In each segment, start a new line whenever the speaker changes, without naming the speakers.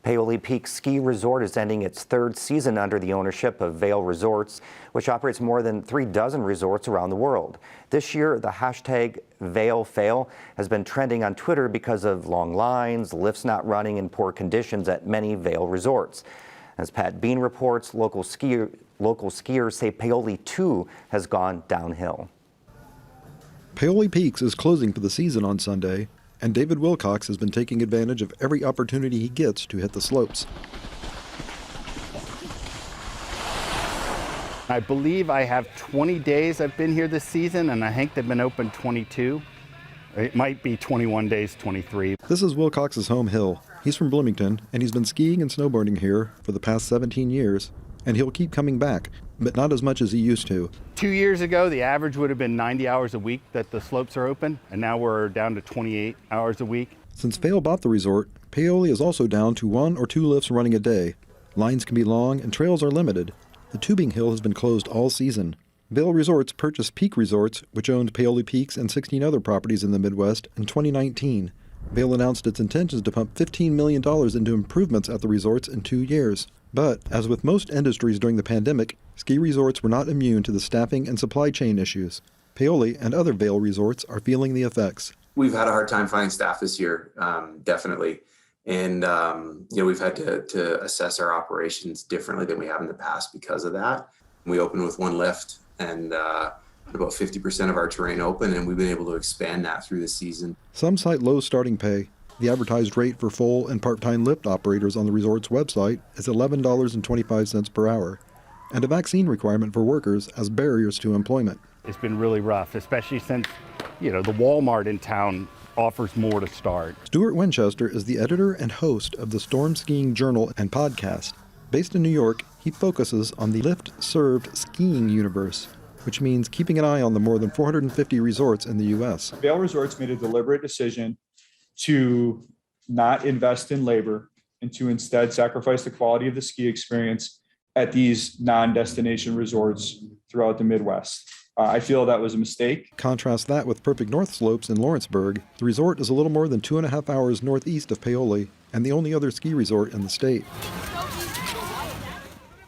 Paoli Peaks Ski Resort is ending its third season under the ownership of Vail Resorts, which operates more than 36 resorts around the world. This year, the hashtag VailFail has been trending on Twitter because of long lines, lifts not running, and poor conditions at many Vail resorts. As Pat Bean reports, local skiers say Paoli too has gone downhill.
Paoli Peaks is closing for the season on Sunday, and David Wilcox has been taking advantage of every opportunity he gets to hit the slopes.
I believe I have 20 days I've been here this season, and I think they've been open 22. It might be 21 days, 23.
This is Wilcox's home hill. He's from Bloomington, and he's been skiing and snowboarding here for the past 17 years, and he'll keep coming back, but not as much as he used to.
2 years ago, the average would have been 90 hours a week that the slopes are open, and now we're down to 28 hours a week.
Since Vail bought the resort, Paoli is also down to 1 or 2 lifts running a day. Lines can be long and trails are limited. The tubing hill has been closed all season. Vail Resorts purchased Peak Resorts, which owned Paoli Peaks and 16 other properties in the Midwest, in 2019. Vail announced its intentions to pump $15 million into improvements at the resorts in 2 years. But, as with most industries during the pandemic, ski resorts were not immune to the staffing and supply chain issues. Paoli and other Vail resorts are feeling the effects.
We've had a hard time finding staff this year, definitely. And, we've had to assess our operations differently than we have in the past because of that. We opened with 1 lift and about 50% of our terrain open, and we've been able to expand that through the season.
Some cite low starting pay. The advertised rate for full and part-time lift operators on the resort's website is $11.25 per hour, and a vaccine requirement for workers as barriers to employment.
It's been really rough, especially since, the Walmart in town offers more to start.
Stuart Winchester is the editor and host of the Storm Skiing Journal and podcast. Based in New York, he focuses on the lift-served skiing universe, which means keeping an eye on the more than 450 resorts in the U.S.
Vail Resorts made a deliberate decision to not invest in labor and to instead sacrifice the quality of the ski experience at these non-destination resorts throughout the Midwest. I feel that was a mistake.
Contrast that with Perfect North Slopes in Lawrenceburg. The resort is a little more than 2.5 hours northeast of Paoli and the only other ski resort in the state.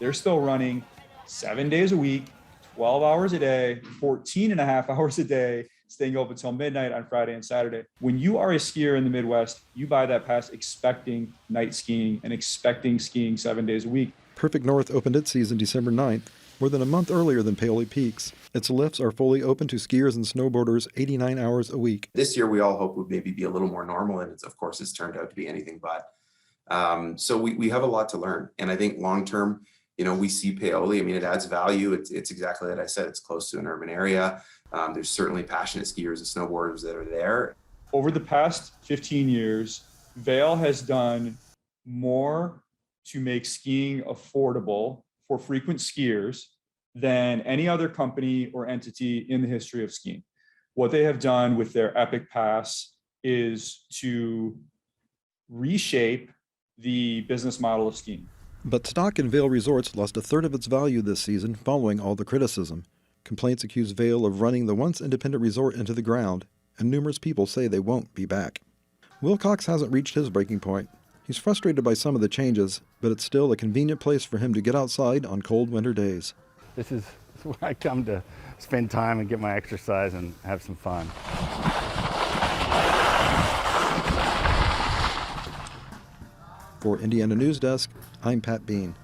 They're still running 7 days a week, 12 hours a day, 14 and a half hours a day, staying open until midnight on Friday and Saturday. When you are a skier in the Midwest, you buy that pass expecting night skiing and expecting skiing 7 days a week.
Perfect North opened its season December 9th, more than a month earlier than Paoli Peaks. Its lifts are fully open to skiers and snowboarders 89 hours a week.
This year, we all hope would maybe be a little more normal, and of course, it's turned out to be anything but. So we have a lot to learn. And I think long-term, we see Paoli. I mean, it adds value. It's exactly that I said. It's close to an urban area. There's certainly passionate skiers and snowboarders that are there.
Over the past 15 years, Vail has done more to make skiing affordable for frequent skiers than any other company or entity in the history of skiing. What they have done with their Epic Pass is to reshape the business model of skiing.
But stock in Vail Resorts lost a third of its value this season following all the criticism. Complaints accuse Vail of running the once independent resort into the ground, and numerous people say they won't be back. Wilcox hasn't reached his breaking point. He's frustrated by some of the changes, but it's still a convenient place for him to get outside on cold winter days.
This is where I come to spend time and get my exercise and have some fun.
For Indiana News Desk, I'm Pat Bean.